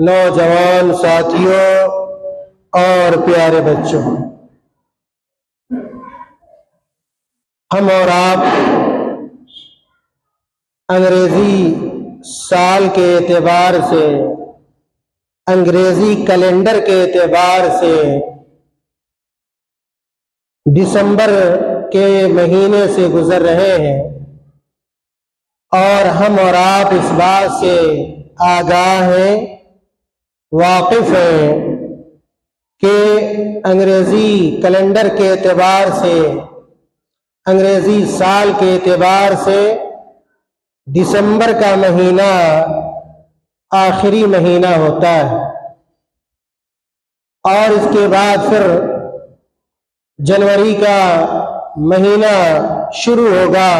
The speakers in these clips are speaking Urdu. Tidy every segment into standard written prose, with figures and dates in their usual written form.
نوجوان ساتھیوں اور پیارے بچوں، ہم اور آپ انگریزی سال کے اعتبار سے، انگریزی کیلنڈر کے اعتبار سے دسمبر کے مہینے سے گزر رہے ہیں، اور ہم اور آپ اس بات سے آگاہ ہیں، واقف ہیں کہ انگریزی کیلنڈر کے اعتبار سے، انگریزی سال کے اعتبار سے دسمبر کا مہینہ آخری مہینہ ہوتا ہے، اور اس کے بعد پھر جنوری کا مہینہ شروع ہوگا۔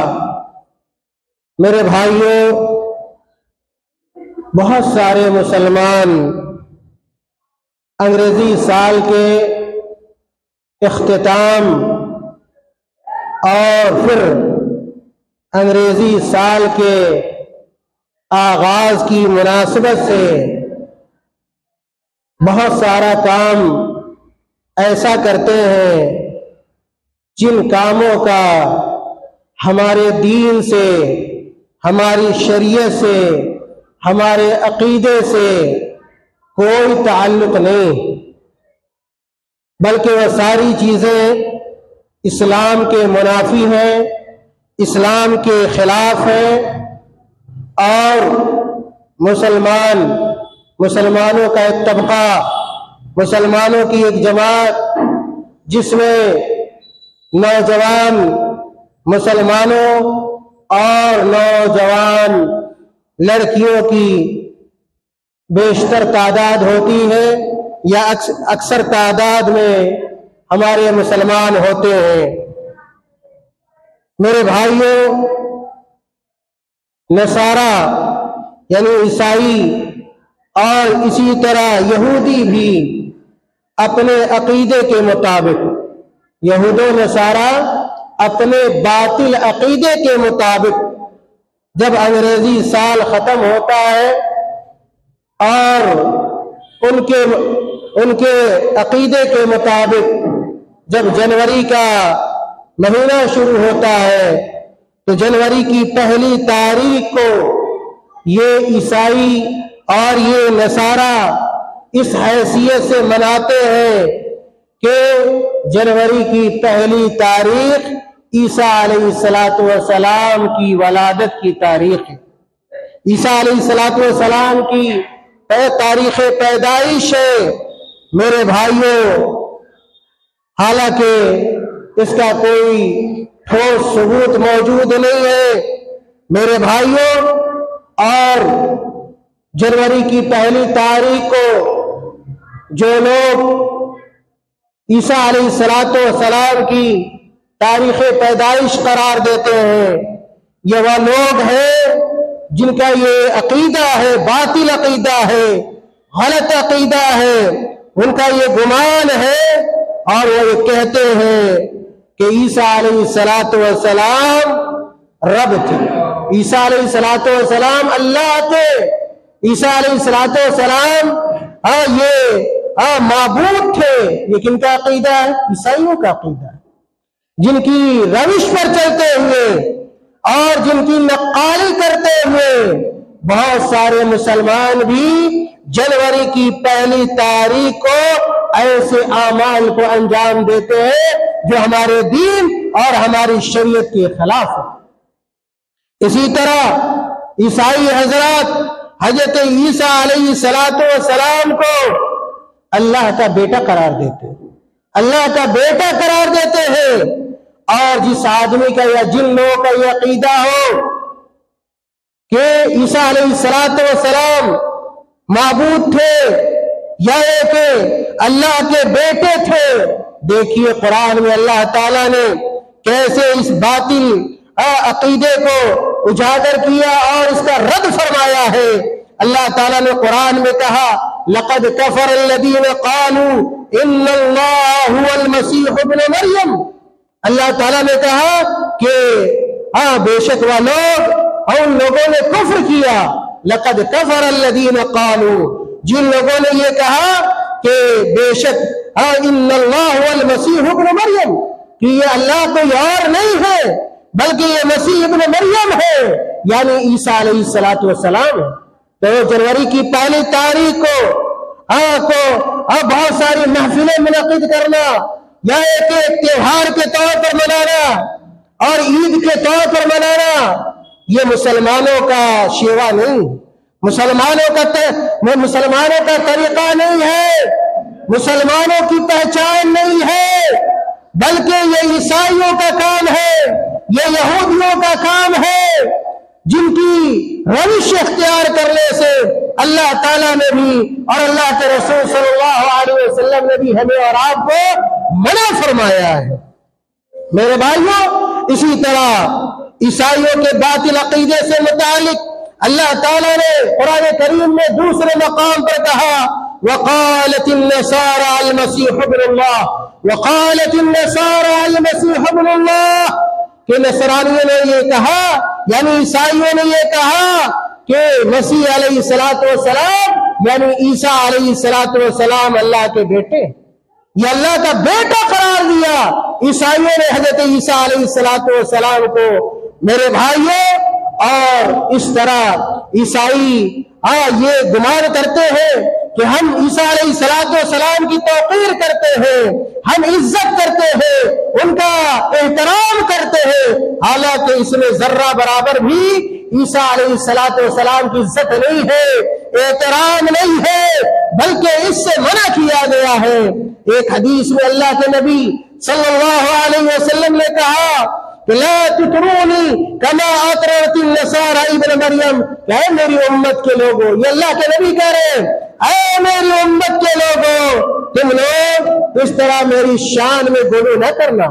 میرے بھائیوں، بہت سارے مسلمان انگریزی سال کے اختتام اور پھر انگریزی سال کے آغاز کی مناسبت سے بہت سارا کام ایسا کرتے ہیں جن کاموں کا ہمارے دین سے، ہماری شریعت سے، ہمارے عقیدے سے کوئی تعلق نہیں، بلکہ وہ ساری چیزیں اسلام کے منافی ہیں، اسلام کے خلاف ہیں، اور مسلمانوں کا ایک طبقہ، مسلمانوں کی ایک جماعت جس میں نوجوان مسلمانوں اور نوجوان لڑکیوں کی بیشتر تعداد ہوتی ہے، یا اکثر تعداد میں ہمارے مسلمان ہوتے ہیں۔ میرے بھائیوں، نصارہ یعنی عیسائی اور اسی طرح یہودی بھی اپنے عقیدے کے مطابق، یہود و نصارہ اپنے باطل عقیدے کے مطابق جب انگریزی سال ختم ہوتا ہے اور ان کے عقیدے کے مطابق جب جنوری کا مہینہ شروع ہوتا ہے تو جنوری کی پہلی تاریخ کو یہ عیسائی اور یہ نصارہ اس حیثیت سے مناتے ہیں کہ جنوری کی پہلی تاریخ عیسیٰ علیہ السلام کی ولادت کی تاریخ ہے، عیسیٰ علیہ السلام کی تاریخ پیدائش ہے۔ میرے بھائیوں، حالانکہ اس کا کوئی ٹھوس ثبوت موجود نہیں ہے، میرے بھائیوں، اور جنوری کی پہلی تاریخ کو جو لوگ عیسیٰ علیہ السلام کی تاریخ پیدائش قرار دیتے ہیں، یہ وہ لوگ ہیں جن کا یہ عقیدہ ہے، باطل عقیدہ ہے، غلط عقیدہ ہے، ان کا یہ گمان ہے، اور وہ یہ کہتے ہیں کہ عیسیٰ علیہ السلام رب تھے، عیسیٰ علیہ السلام اللہ تھے، عیسیٰ علیہ السلام یہ معبود تھے۔ یہ کن کا عقیدہ ہے؟ عیسائیوں کا عقیدہ ہے، جن کی روش پر چلتے ہوئے اور جن کی نقالی کرتے ہوئے بہت سارے مسلمان بھی جنوری کی پہلی تاریخ کو ایسے اعمال کو انجام دیتے ہیں جو ہمارے دین اور ہماری شریعت کے خلاف ہے۔ اسی طرح عیسائی حضرات حضرت عیسیٰ علیہ السلام کو اللہ کا بیٹا قرار دیتے ہیں، اللہ کا بیٹا قرار دیتے ہیں، اور جس آدمی کا یا جن لوگوں کا یہ عقیدہ ہو کہ عیسیٰ علیہ السلام معبود تھے یا کہ اللہ کے بیٹے تھے، دیکھیے قرآن میں اللہ تعالیٰ نے کیسے اس باطل عقیدے کو اجاگر کیا اور اس کا رد فرمایا ہے۔ اللہ تعالیٰ نے قرآن میں کہا لقد كفر الذين قالوا ان اللہ هو المسیح ابن مریم، اللہ تعالیٰ نے کہا کہ بے شک وہ لوگ، ان لوگوں نے کفر کیا، لقد كفر الذين قالوا، جن لوگوں نے یہ کہا کہ بے شک ان اللہ والمسیح ابن مریم، کہ یہ اللہ کوئی اور نہیں ہے بلکہ یہ مسیح ابن مریم ہے، یعنی عیسیٰ علیہ السلام ہے۔ تو جنوری کی پہلی تاریخ کو بہت ساری محفلیں منعقد کرنا یا ایک تہوار کے طور پر منانا اور عید کے طور پر منانا، یہ مسلمانوں کا شیوا نہیں، مسلمانوں کا طریقہ نہیں ہے، مسلمانوں کی پہچان نہیں ہے، بلکہ یہ عیسائیوں کا کام ہے، یہ یہودیوں کا کام ہے، جن کی روش اختیار کرنے سے اللہ تعالیٰ نے بھی اور اللہ کے رسول صلی اللہ علیہ وسلم نے بھی ہمیں اور آپ کو منع فرمایا ہے۔ میرے بھائیوں، اسی طرح عیسائیوں کے باطل عقیدے سے متعلق اللہ تعالیٰ نے قرآن کریم میں دوسرے مقام پر کہا وقالت النصارى المسيح ابن الله، وقالت النصارى المسيح ابن الله، کہ نصرانیوں نے یہ کہا، یعنی عیسائیوں نے یہ کہا کہ مسیح علیہ السلام یعنی عیسیٰ علیہ السلام اللہ کے بیٹے، یہ اللہ کا بیٹا قرار دیا عیسائیوں نے حضرت عیسیٰ علیہ السلام کو۔ میرے بھائیوں، اور اس طرح عیسائی یہ گمان کرتے ہیں کہ ہم عیسیٰ علیہ السلام کی توقیر کرتے ہیں، ہم عزت کرتے ہیں، ان کا احترام کرتے ہیں، حالانکہ اس میں ذرہ برابر بھی عیسیٰ علیہ السلام کی عزت نہیں ہے، احترام نہیں ہے، بلکہ اس سے منع کیا گیا ہے۔ ایک حدیث میں اللہ کے نبی صلی اللہ علیہ وسلم نے کہا کہ لا تطرونی کما اطرت النصارى ابن مریم، کہ اے میری امت کے لوگوں، یہ اللہ کے نبی کہہ رہے ہیں، اے میری امت کے لوگوں، تم لوگ اس طرح میری شان میں غلو نہ کرنا،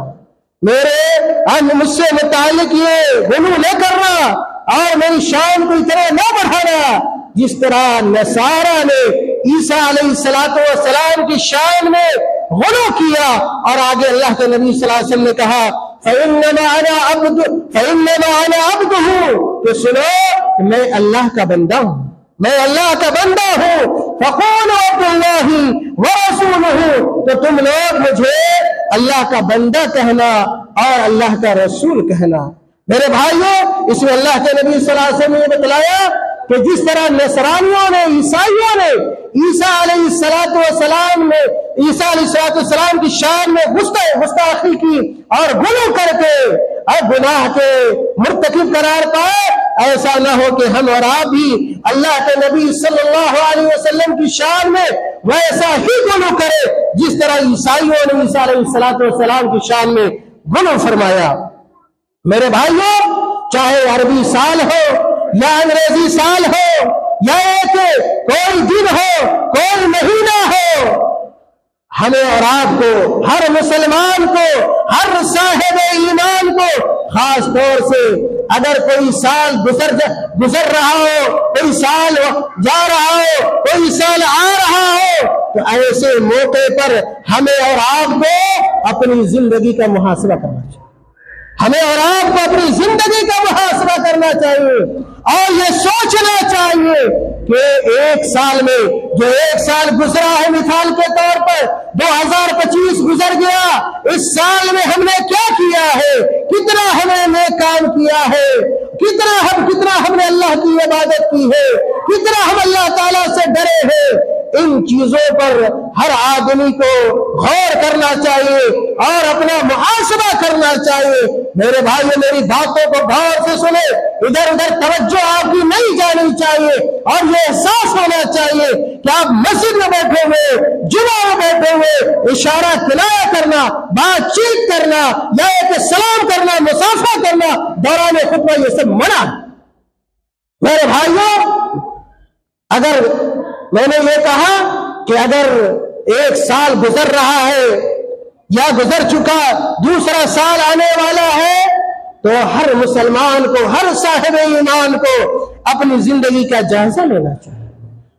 مجھ سے متعلق یہ غلو نہ کرنا اور میری شان کو اتنا نہ بڑھانا جس طرح نصارہ نے عیسیٰ علیہ السلام کی شان میں غلو کیا۔ اور آگے اللہ کے نبی صلی اللہ علیہ وسلم نے کہا فَإِنَّمَا أَنَا عَبْدُهُ، کہ سنو میں اللہ کا بندہ ہوں، میں اللہ کا بندہ ہوں، فَقُولُوا عَبْدُ اللَّهِ وَرَسُولُهُ، تو تم لوگ مجھے اللہ کا بندہ کہنا اور اللہ کا رسول کہنا۔ میرے بھائیوں، اس میں اللہ کے نبی صلی اللہ علیہ وسلم نے بتلایا کہ جس طرح نصرانیوں نے، عیسائیوں نے عیسیٰ علیہ السلام کی شان میں گستاخی کی اور غلو کر کے اور گناہ کے مرتکب قرار پائے، ایسا نہ ہو کہ ہم اور آپ بھی اللہ کے نبی صلی اللہ علیہ وسلم کی شان میں ویسا ہی غلو کرے جس طرح عیسائیوں نے عیسیٰ علیہ السلام کی شان میں غلو فرمایا۔ میرے بھائیوں، چاہے عربی سال ہو یا انگریزی سال ہو یا کوئی دن ہو، کوئی مہینہ ہو، ہمیں اور آپ کو، ہر مسلمان کو، ہر صاحب ایمان کو، خاص طور سے اگر کوئی سال گزر رہا ہو، کوئی سال جا رہا ہو، کوئی سال آ رہا ہو، تو ایسے موقع پر ہمیں اور آپ کو اپنی زندگی کا محاسبہ کرنا چاہیے، ہمیں اور آپ کو اپنی زندگی کا محاسبہ کرنا چاہیے اور یہ سوچنا چاہیے کہ ایک سال میں جو ایک سال گزرا ہے، مثال کے طور پر 2025 گزر گیا، اس سال میں ہم نے کیا کیا ہے، کتنا ہم نے نیک کام کیا ہے، کتنا ہم نے اللہ کی عبادت کی ہے، کتنا ہم اللہ تعالیٰ سے ڈرے ہیں۔ ان چیزوں پر ہر آدمی کو غور کرنا چاہیے اور اپنا محاسبہ کرنا چاہیے۔ میرے بھائی میری باتوں کو غور سے سنیں، ادھر ادھر توجہ آپ کی نہیں جانی چاہیے اور یہ احساس ہونا چاہیے کہ آپ مسجد میں بیٹھے ہوئے، جمعہ میں بیٹھے ہوئے، اشارہ کنایا کرنا، بات چیت کرنا یا ایک سلام کرنا، مصافحہ کرنا دوران خطبہ، یہ سب منع ہے۔ میرے بھائیوں، اگر میں نے یہ کہا کہ اگر ایک سال گزر رہا ہے یا گزر چکا، دوسرا سال آنے والا ہے، تو ہر مسلمان کو، ہر صاحب ایمان کو اپنی زندگی کا جائزہ لینا چاہیے،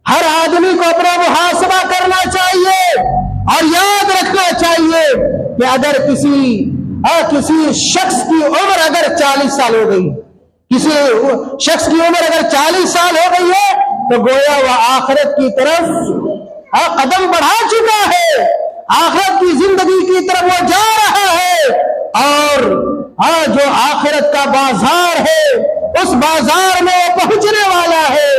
ہر آدمی کو اپنا محاسبہ کرنا چاہیے اور یاد رکھنا چاہیے کہ اگر کسی شخص کی عمر اگر 40 سال ہو گئی، کسی شخص کی عمر اگر 40 سال ہو گئی ہے تو گویا وہ آخرت کی طرف قدم بڑھا چکا ہے، آخرت کی زندگی کی طرف وہ جا رہا ہے، اور جو آخرت کا بازار ہے اس بازار میں وہ پہنچنے والا ہے۔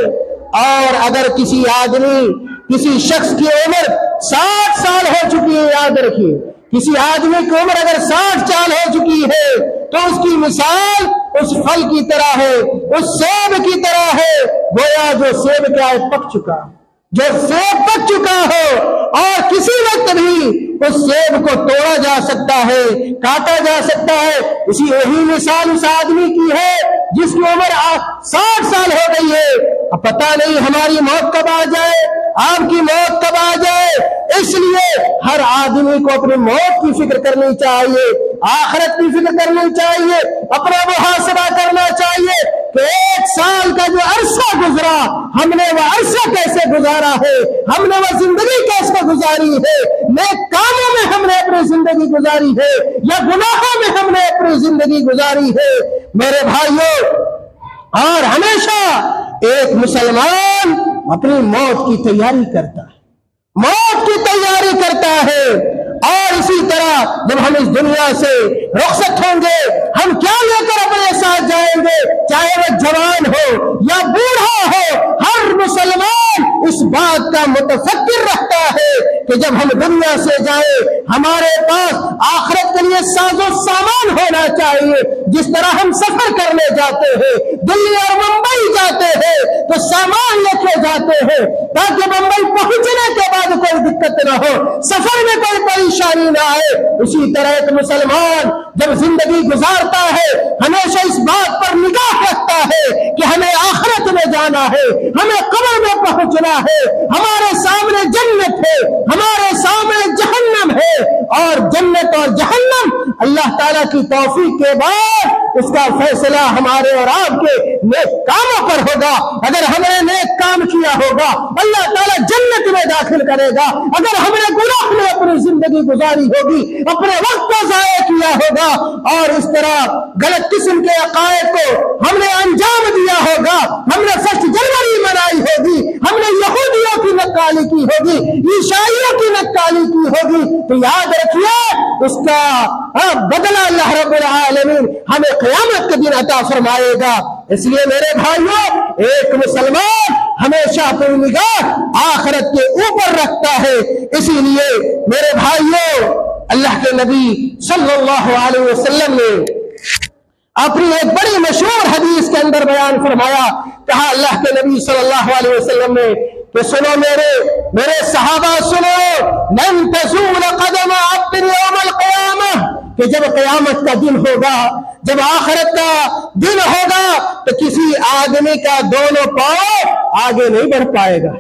اور اگر کسی آدمی، کسی شخص کی عمر 60 سال ہو چکی ہے، یاد رکھیے کسی آدمی کی عمر اگر 60 سال ہو چکی ہے تو اس کی مثال اس پھل کی طرح ہے، اس سیب کی طرح ہے، گویا جو سیب کیا ہے، پک چکا، جو سیب پک چکا ہو اور کسی وقت بھی اس سیب کو توڑا جا سکتا ہے، کاٹا جا سکتا ہے۔ اسی وہی مثال اس آدمی کی ہے جس کی عمر 60 سال ہو گئی ہے، اب پتہ نہیں ہماری موت کب آ جائے، آپ کی موت کب آ جائے۔ اس لیے ہر آدمی کو اپنی موت کی فکر کرنی چاہیے، آخرت کی فکر کرنی چاہیے، اپنا محاسبہ کرنا چاہیے کہ 1 سال کا جو عرصہ گزرا ہم نے وہ عرصہ کیسے گزارا ہے، ہم نے وہ زندگی کیسے گزاری ہے، نیک کاموں میں ہم نے اپنی زندگی گزاری ہے یا گناہوں میں ہم نے اپنی زندگی گزاری ہے۔ میرے بھائیوں، اور ہمیشہ ایک مسلمان اپنی موت کی تیاری کرتا ہے، موت کی تیاری کرتا ہے، اور اسی طرح جب ہم اس دنیا سے رخصت ہوں گے ہم کیا لے کر اپنے ساتھ جائیں گے، چاہے وہ جوان ہو یا بوڑھا ہو، ہر مسلمان اس بات کا متفکر رہتا ہے کہ جب ہم دنیا سے جائیں ہمارے پاس آخرت کے لیے ساز و سامان ہونا چاہیے۔ جس طرح ہم سفر کرنے جاتے ہیں، دلی اور ممبئی جاتے ہیں تو سامان لے کے جاتے ہیں تاکہ ممبئی پہنچنے کے بعد کوئی دقت نہ ہو، سفر میں کوئی پریشانی نہ آئے۔ اسی طرح ایک مسلمان جب زندگی گزارتا ہے ہمیشہ اس بات پر نگاہ رکھتا ہے کہ ہمیں آخرت میں جانا ہے، ہمیں قبر میں پہنچنا ہے، ہمارے سامنے جنت ہے، ہمارے سامنے جہنم ہے، اور جنت اور جہنم اللہ تعالیٰ کی توفیق کے بعد اس کا فیصلہ ہمارے اور آپ کے نیک کاموں پر ہوگا۔ اگر ہم نے نیک کام کیا ہوگا اللہ تعالیٰ جنت میں داخل کرے گا، اگر ہم نے گناہ میں اپنی زندگی گزاری ہوگی، اپنے وقت کو ضائع کیا ہوگا، اور اس طرح غلط قسم کے عقائد کو ہم نے انجام دیا ہوگا، ہم نے 1 جنوری منائی ہوگی، ہم نے یہودیوں کی نقالی کی ہوگی، عیسائیوں کی نقالی کی ہوگی، تو یاد رکھیے اس کا بدلہ اللہ رب العالمین ہمیں قیامت کے دن عطا فرمائے گا۔ اس لیے میرے بھائیوں، ایک مسلمان ہمیشہ اپنی نگاہ آخرت کے اوپر رکھتا ہے۔ اسی لیے میرے بھائیوں، اللہ کے نبی صلی اللہ علیہ وسلم نے اپنی ایک بڑی مشہور حدیث کے اندر بیان فرمایا، کہا اللہ کے نبی صلی اللہ علیہ وسلم نے کہ سنو میرے صحابہ سنو، لن تزول قدم عبد یوم القیامہ، کہ جب قیامت کا دن ہوگا، جب آخرت کا دن ہوگا تو کسی آدمی کا دونوں پاؤں آگے نہیں بڑھ پائے گا،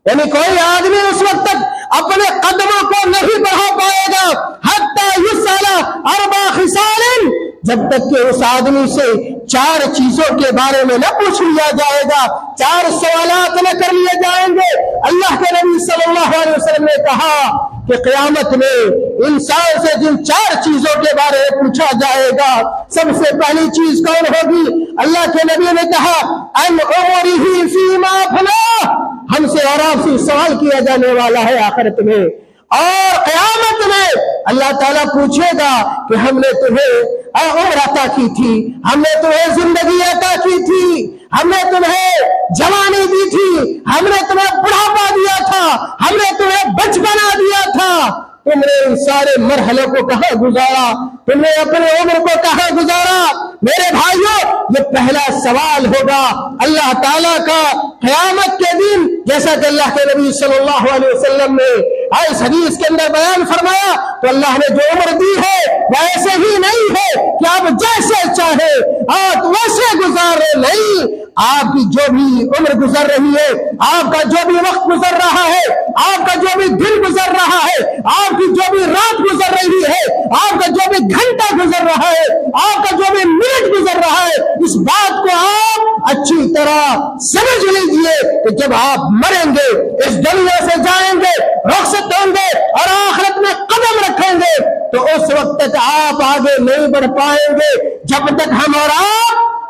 یعنی کوئی آدمی اس وقت تک اپنے قدموں کو نہیں بڑھا پائے گا حتی یسأل 4 خصال، جب تک کہ اس آدمی سے 4 چیزوں کے بارے میں نہ پوچھ لیا جائے گا، 4 سوالات نہ کر لیے جائیں گے۔ اللہ کے نبی صلی اللہ علیہ وسلم نے کہا کہ قیامت میں انسان سے جن 4 چیزوں کے بارے میں پوچھا جائے گا، سب سے پہلی چیز کون ہوگی؟ اللہ کے نبی نے کہا ان عمرہ فیما افنیٰ، ہم سے اور آپ سے سوال کیا جانے والا ہے آخرت میں، اور قیامت میں اللہ تعالیٰ پوچھے گا کہ ہم نے تمہیں عمر عطا کی تھی، ہم نے تمہیں زندگی عطا کی تھی، ہم نے تمہیں جوانی دی تھی، ہم نے تمہیں بڑھاپا دیا تھا، ہم نے تمہیں بچپنا دیا تھا، تم نے ان سارے مرحلوں کو کہاں گزارا، تم نے اپنے عمر کو کہاں گزارا؟ میرے بھائیوں، یہ پہلا سوال ہوگا اللہ تعالیٰ کا قیامت کے دن، جیسا کہ اللہ کے نبی صلی اللہ علیہ وسلم نے اس حدیث کے اندر بیان فرمایا، تو اللہ نے جو عمر دی ہے وہ ایسے ہی نہیں ہے کہ آپ جیسے چاہے آپ ویسے گزار رہے، نہیں، آپ کی جو بھی عمر گزر رہی ہے، آپ کا جو بھی وقت گزر رہا ہے، آپ کا جو بھی دن گزر رہا ہے، آپ کی جو بھی رات گزر رہی ہے، آپ کا جو بھی گھنٹہ گزر رہا ہے، آپ کا جو بھی منٹ گزر رہا ہے، اس بات کو آپ اچھی طرح سمجھ لیجئے کہ جب آپ مریں گے، اس دنیا سے جائیں گے، رخصت ہوں گے اور آخرت میں قدم رکھیں گے، تو اس وقت تک آپ آگے نہیں بڑھ پائیں گے جب تک ہم اور آپ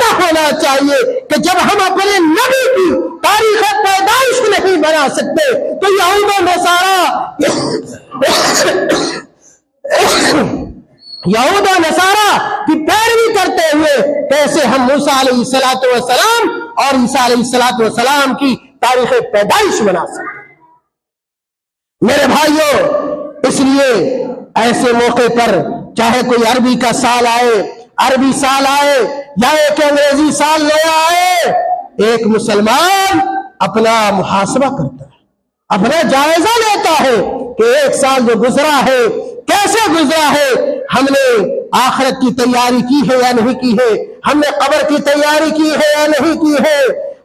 پتہ ہونا چاہیے کہ جب ہم اپنے نبی کی تاریخ پیدائش نہیں بنا سکتے تو یہود و نصارہ کی پیروی کرتے ہوئے کیسے ہم موسیٰ علیہ السلام اور عیسیٰ علیہ السلام کی تاریخ پیدائش بنا سکتے؟ میرے بھائیوں، اس لیے ایسے موقع پر چاہے کوئی عربی کا سال آئے، عربی سال آئے یا ایک انگریزی سال نیا آئے، ایک مسلمان اپنا محاسبہ کرتا ہے، اپنا جائزہ لیتا ہے کہ ایک سال جو گزرا ہے کیسے گزرا ہے، ہم نے آخرت کی تیاری کی ہے یا نہیں کی ہے، ہم نے قبر کی تیاری کی ہے یا نہیں کی ہے،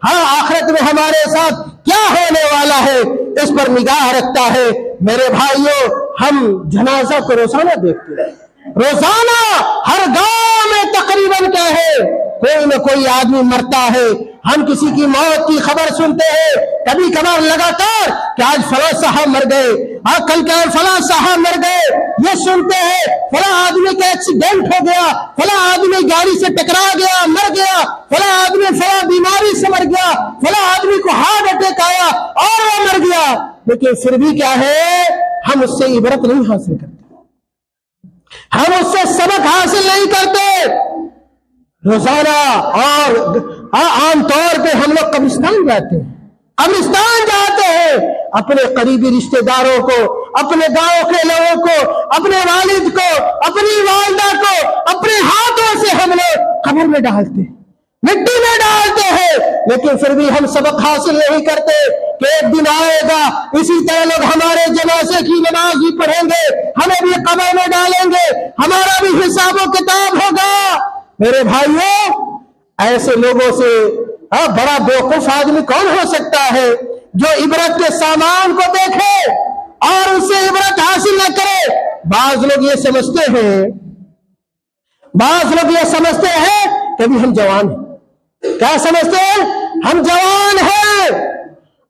ہاں آخرت میں ہمارے ساتھ کیا ہونے والا ہے اس پر نگاہ رکھتا ہے۔ میرے بھائیوں، ہم جنازہ کو روزانہ دیکھتے ہیں، روزانہ ہر گاؤں میں تقریباً کیا ہے، کوئی نہ کوئی آدمی مرتا ہے، ہم کسی کی موت کی خبر سنتے ہیں، کبھی کبھار لگاتار کہ آج فلاں صاحب مر گئے، کل کیا فلاں صاحب مر گئے، یہ سنتے ہیں فلاں آدمی کا ایکسیڈنٹ ہو گیا، فلاں آدمی گاڑی سے ٹکرا گیا مر گیا، فلاں آدمی فلاں بیماری سے مر گیا، فلاں آدمی کو ہارٹ اٹیک آیا اور وہ مر گیا، لیکن پھر بھی کیا ہے، ہم اس سے عبرت نہیں حاصل کرتے، ہم اس سے سبق حاصل نہیں کرتے۔ روزانہ اور عام طور پہ ہم لوگ قبرستان جاتے ہیں، قبرستان جاتے ہیں، اپنے قریبی رشتہ داروں کو، اپنے گاؤں کے لوگوں کو، اپنے والد کو، اپنی والدہ کو اپنے ہاتھوں سے ہم لوگ قبر میں ڈالتے ہیں، مٹی میں ڈالتے ہیں، لیکن پھر بھی ہم سبق حاصل نہیں کرتے کہ ایک دن آئے گا اسی طرح لوگ ہمارے جنازے کی نماز بھی پڑھیں گے، ہمیں بھی قبر میں ڈالیں گے، ہمارا بھی حساب و کتاب ہوگا۔ میرے بھائیوں، ایسے لوگوں سے بڑا بیوقوف آدمی کون ہو سکتا ہے جو عبرت کے سامان کو دیکھے اور اس سے عبرت حاصل نہ کرے؟ بعض لوگ یہ سمجھتے ہیں کہ ابھی ہم جوان ہیں۔ کیا سمجھتے ہیں؟ ہم جوان ہیں،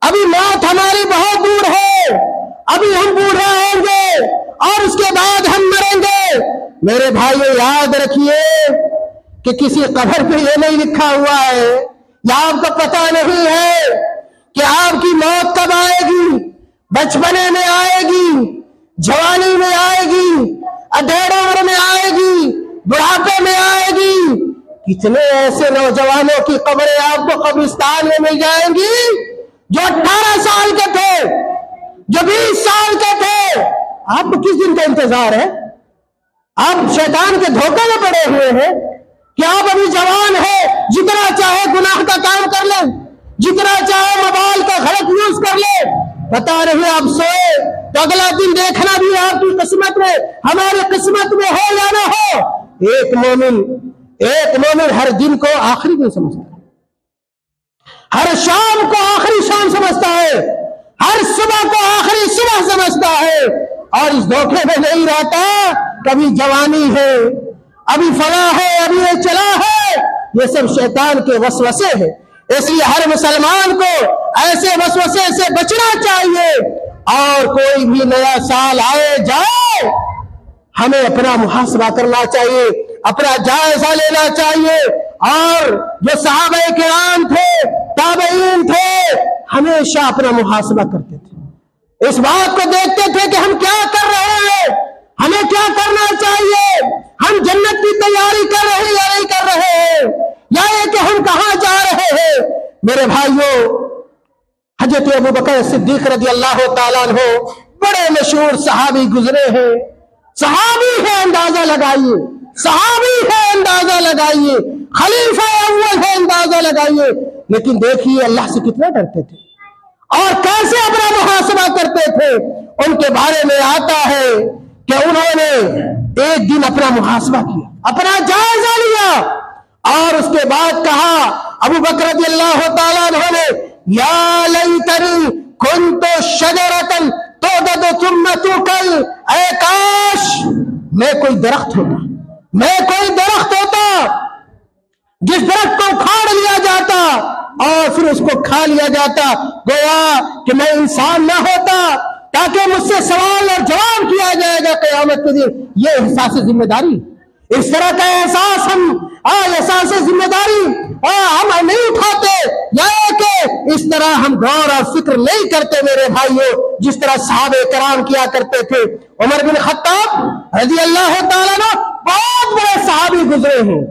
ابھی موت ہماری بہت دور ہے، ابھی ہم بوڑھے ہوں گے اور اس کے بعد ہم مریں گے۔ میرے بھائیو، یاد رکھیے کہ کسی قبر پہ یہ نہیں لکھا ہوا ہے یا آپ کو پتہ نہیں ہے کہ آپ کی موت کب آئے گی، بچپنے میں آئے گی، جوانی میں آئے گی، ادھیڑ عمر میں آئے گی، بڑھاپے میں آئے گی۔ کتنے ایسے نوجوانوں کی قبریں آپ کو قبرستان میں مل جائیں گی جو 18 سال کے تھے، جو 20 سال کے تھے۔ آپ کو کس دن کا انتظار ہے؟ آپ شیطان کے دھوکے میں پڑے ہوئے ہیں کہ آپ ابھی جوان ہیں، جتنا چاہے گناہ کا کام کر لیں، جتنا چاہے موبائل کا غلط یوز کر لیں، پتا نہیں آپ سوئے تو اگلا دن دیکھنا بھی آپ کی قسمت میں، ہماری قسمت میں ہو یا نہ ہو۔ ایک مومن ہر دن کو آخری دن سمجھتا ہے، ہر شام کو آخری شام سمجھتا ہے، ہر صبح کو آخری صبح سمجھتا ہے، اور اس دھوکے میں نہیں رہتا کبھی جوانی ہے، ابھی فلاں ہے، ابھی یہ چلا ہے۔ یہ سب شیطان کے وسوسے ہیں، اس لیے ہر مسلمان کو ایسے وسوسے سے بچنا چاہیے، اور کوئی بھی نیا سال آئے جائے ہمیں اپنا محاسبہ کرنا چاہیے، اپنا جائزہ لینا چاہیے۔ اور جو صحابہ کرام تھے، تابعین تھے، ہمیشہ اپنا محاسبہ کرتے تھے، اس بات کو دیکھتے تھے کہ ہم کیا کر رہے ہیں، ہمیں کیا کرنا چاہیے، ہم جنت کی تیاری کر رہے ہیں یا نہیں کر رہے ہیں، یا یہ کہ ہم کہاں جا رہے ہیں۔ میرے بھائیوں، حضرت ابوبکر صدیق رضی اللہ تعالیٰ عنہ بڑے مشہور صحابی گزرے ہیں، صحابی ہے اندازہ لگائیے، صحابی ہے اندازہ لگائیے، خلیفہ اول ہے اندازہ لگائیے، لیکن دیکھیے اللہ سے کتنا ڈرتے تھے اور کیسے اپنا محاسبہ کرتے تھے۔ ان کے بارے میں آتا ہے کہ انہوں نے ایک دن اپنا محاسبہ کیا، اپنا جائزہ لیا، اور اس کے بعد کہا ابو بکر رضی اللہ تعالیٰ عنہ نے، یا لیتنی کنت شجرۃ تعضد ثم تؤکل، اے کاش میں کوئی درخت ہوتا جس درخت کو کھاڑ لیا جاتا اور پھر اس کو کھا لیا جاتا، گویا کہ میں انسان نہ ہوتا تاکہ مجھ سے سوال اور جواب کیا جائے گا قیامت کے دن۔ یہ احساس ذمہ داری، اس طرح کا احساس احساس ذمہ ذمہ داری ہم نہیں اٹھاتے، یا کہ اس طرح ہم غور اور فکر نہیں کرتے میرے بھائیوں، جس طرح صحابہ کرام کیا کرتے تھے۔ عمر بن خطاب رضی اللہ تعالیٰ عنہ بہت بڑے صحابی گزرے ہیں،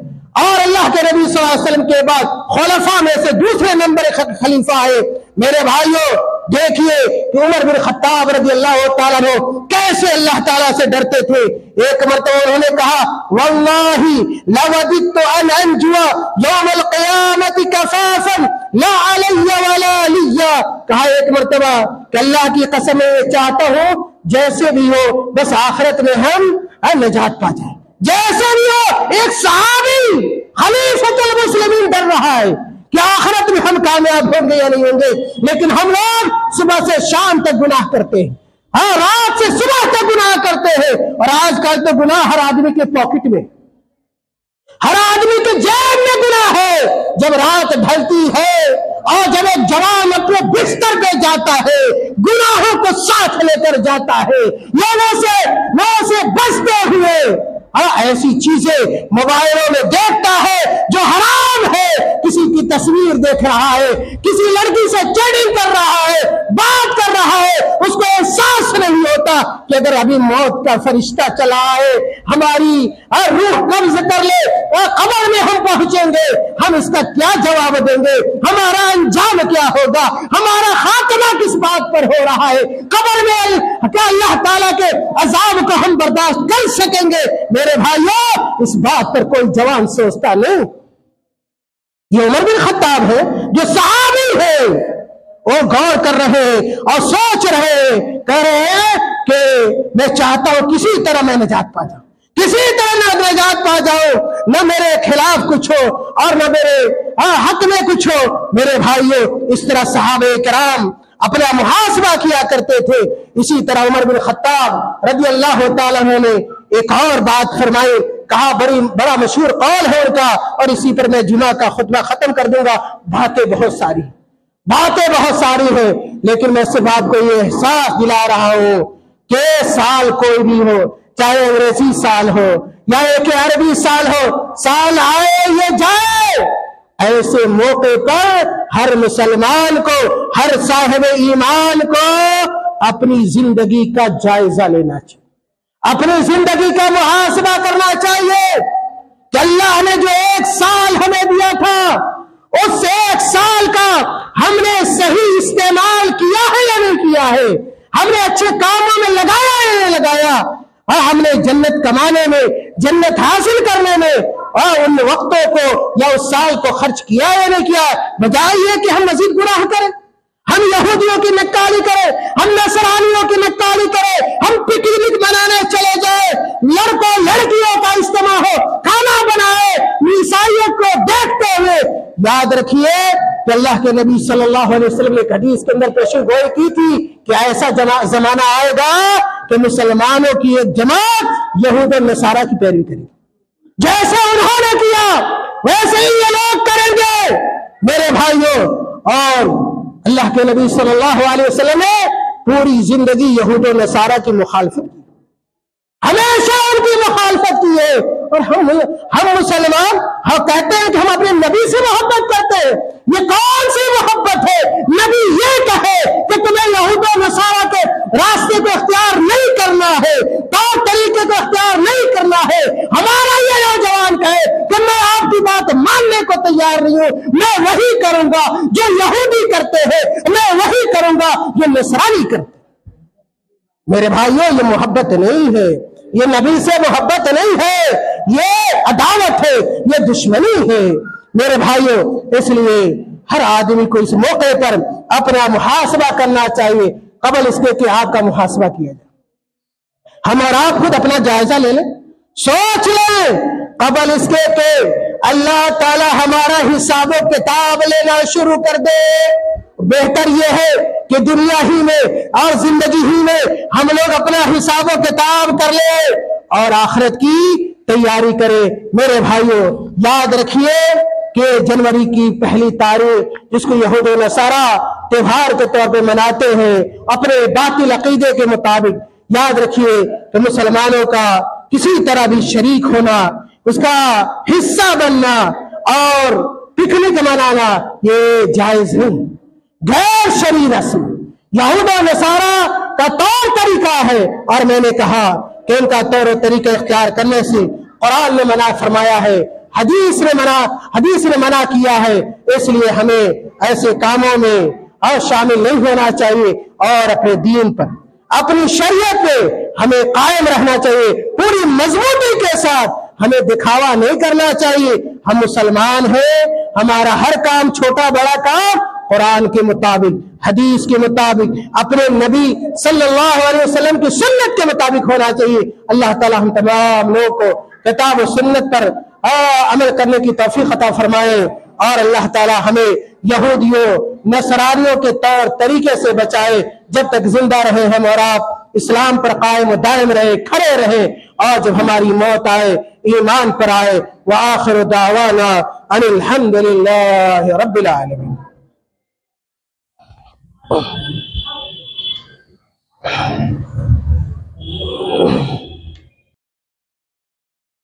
اور اللہ کے نبی صلی اللہ علیہ وسلم کے بعد خلفاء میں سے دوسرے نمبر خلیفہ ہے۔ میرے بھائیوں دیکھیے کہ عمر بن خطاب رضی اللہ تعالیٰ عنہ کیسے اللہ تعالیٰ سے ڈرتے تھے۔ ایک مرتبہ انہوں نے کہا واللہ لوددت ان انجو یوم القیامت کفافا لا علی ولا لی، کہا ایک مرتبہ کہ اللہ کی قسم میں چاہتا ہوں جیسے بھی ہو بس آخرت میں ہم نجات پا جائیں، جیسے بھی ہو۔ ایک صحابی خلیفۃ المسلمین ڈر رہا ہے کہ آخرت میں ہم کامیاب ہوں گے یا نہیں ہوں گے، لیکن ہم لوگ صبح سے شام تک گناہ کرتے ہیں، ہاں رات سے صبح تک گناہ کرتے ہیں، اور آج کل تو گناہ ہر آدمی کے پاکٹ میں، ہر آدمی کے جیب میں گناہ ہے۔ جب رات ڈھلتی ہے اور جب ایک جوان اپنے بستر پہ جاتا ہے گناہوں کو ساتھ لے کر جاتا ہے، لوگوں سے بچتے ہوئے ایسی چیزیں موبائلوں میں دیکھتا ہے جو حرام ہے، کسی کی تصویر دیکھ رہا ہے، کسی لڑکی سے چیٹنگ کر رہا ہے، بات کر رہا ہے، اس کو احساس نہیں ہوتا کہ اگر ابھی موت کا فرشتہ چلا آئے ہماری روح قبض کر لے اور قبر میں ہم پہنچیں گے، ہم اس کا کیا جواب دیں گے، ہمارا انجام کیا ہوگا، ہمارا خاتمہ کس بات پر ہو رہا ہے، قبر میں کیا اللہ تعالیٰ کے عذاب کو ہم برداشت کر سکیں گے؟ میرے بھائیوں اس بات پر کوئی جوان سوچتا نہیں۔ یہ عمر بن خطاب ہے جو صحابی ہے، وہ غور کر رہے ہیں اور سوچ رہے ہیں، کہہ رہے ہیں کہ میں چاہتا ہوں کسی طرح میں نجات پا جاؤں، کسی طرح نہ نجات پا جاؤں، نہ میرے خلاف کچھ ہو اور نہ میرے حق میں کچھ ہو۔ میرے بھائیوں اس طرح صحابہ کرام اپنا محاسبہ کیا کرتے تھے۔ اسی طرح عمر بن خطاب رضی اللہ تعالیٰ عنہ نے ایک اور بات فرمائی، کہا بڑا مشہور قول ہے ان کا، اور اسی پر میں جمعہ کا خطبہ ختم کر دوں گا۔ باتیں بہت ساری ہیں، لیکن میں صرف آپ کو یہ احساس دلا رہا ہوں کہ سال کوئی بھی ہو، چاہے انگریزی سال ہو یا ایک عربی سال ہو، سال آئے یہ جائے، ایسے موقع پر ہر مسلمان کو، ہر صاحب ایمان کو اپنی زندگی کا جائزہ لینا چاہیے، اپنی زندگی کا محاسبہ کرنا چاہیے کہ اللہ نے جو ایک سال ہمیں دیا تھا اس ایک سال کا ہم نے صحیح استعمال کیا ہے یا نہیں کیا ہے، ہم نے اچھے کاموں میں لگایا یا نہیں لگایا، اور ہم نے جنت کمانے میں، جنت حاصل کرنے میں اور ان وقتوں کو یا اس سال کو خرچ کیا یا نہیں کیا، بجائے یہ کہ ہم مزید گناہ کریں، ہم یہودیوں کی نکالی کریں، ہم نصرانیوں کی نکالی کریں، ہم پکنک منانے چلے جائیں، لڑکوں لڑکیوں کا اجتماع ہو، کھانا بنائے، عیسائیوں کو دیکھتے ہوئے۔ یاد رکھیے کہ اللہ کے نبی صلی اللہ علیہ وسلم نے ایک حدیث کے اندر پیشن گوئی کی تھی کہ ایسا زمانہ آئے گا کہ مسلمانوں کی ایک جماعت یہود و نصارہ کی پیروی کرے گی، جیسے انہوں نے کیا ویسے ہی یہ لوگ کریں گے میرے بھائیوں۔ اور اللہ کے نبی صلی اللہ علیہ وسلم نے پوری زندگی یہود و نصارہ کی مخالفت کی، ہمیشہ ان کی مخالفت کی ہے، اور ہم مسلمان ہم کہتے ہیں کہ ہم اپنے نبی سے محبت کرتے ہیں۔ یہ کون سی محبت ہے؟ نبی یہ کہے کہ تمہیں یہود و نصارہ کے راستے کو اختیار نہیں کرنا ہے، طور طریقے کو اختیار نہیں کرنا ہے، ہمارا یہ نوجوان کہے کہ میں آپ کی بات ماننے کو تیار نہیں ہوں، میں وہی کروں گا جو یہودی کرتے ہیں، میں وہی کروں گا جو نصرانی کرتے ہیں۔ میرے بھائیوں یہ محبت نہیں ہے، یہ نبی سے محبت نہیں ہے، یہ عداوت ہے، یہ دشمنی ہے میرے بھائیوں۔ اس لیے ہر آدمی کو اس موقع پر اپنا محاسبہ کرنا چاہیے قبل اس کے کہ آپ کا محاسبہ کیا جائے۔ ہم اور آپ خود اپنا جائزہ لے لیں، سوچ لیں قبل اس کے کہ اللہ تعالی ہمارا حساب و کتاب لینا شروع کر دے۔ بہتر یہ ہے کہ دنیا ہی میں اور زندگی ہی میں ہم لوگ اپنا حساب و کتاب کر لیں اور آخرت کی تیاری کریں۔ میرے بھائیوں یاد رکھیے کہ جنوری کی پہلی تاریخ جس کو یہود و نصارہ تہوار کے طور پہ مناتے ہیں اپنے باطل عقیدے کے مطابق، یاد رکھیے کہ مسلمانوں کا کسی طرح بھی شریک ہونا، اس کا حصہ بننا اور پکنک منانا یہ جائز نہیں، غیر شرعی رسم یہود و نصارہ کا طور طریقہ ہے، اور میں نے کہا کہ ان کا طور و طریقہ اختیار کرنے سے قرآن نے منع فرمایا ہے، حدیث نے منع کیا ہے، اس لیے ہمیں ایسے کاموں میں اور شامل نہیں ہونا چاہیے، اور اپنے دین پر اپنی شریعت پہ ہمیں قائم رہنا چاہیے پوری مضبوطی کے ساتھ، ہمیں دکھاوا نہیں کرنا چاہیے، ہم مسلمان ہیں، ہمارا ہر کام چھوٹا بڑا کام قرآن کے مطابق حدیث کے مطابق اپنے نبی صلی اللہ علیہ وسلم کی سنت کے مطابق ہونا چاہیے۔ اللہ تعالی ہم تمام لوگوں کو کتاب و سنت پر عمل کرنے کی توفیق عطا فرمائے، اور اللہ تعالی ہمیں یہودیوں نصرانیوں کے طور طریقے سے بچائے، جب تک زندہ رہے ہم اور آپ اسلام پر قائم و دائم رہے، کھڑے رہے، اور جب ہماری موت آئے ایمان پر آئے۔ وآخر دعوانا ان الحمد للہ رب العالمین۔ Oh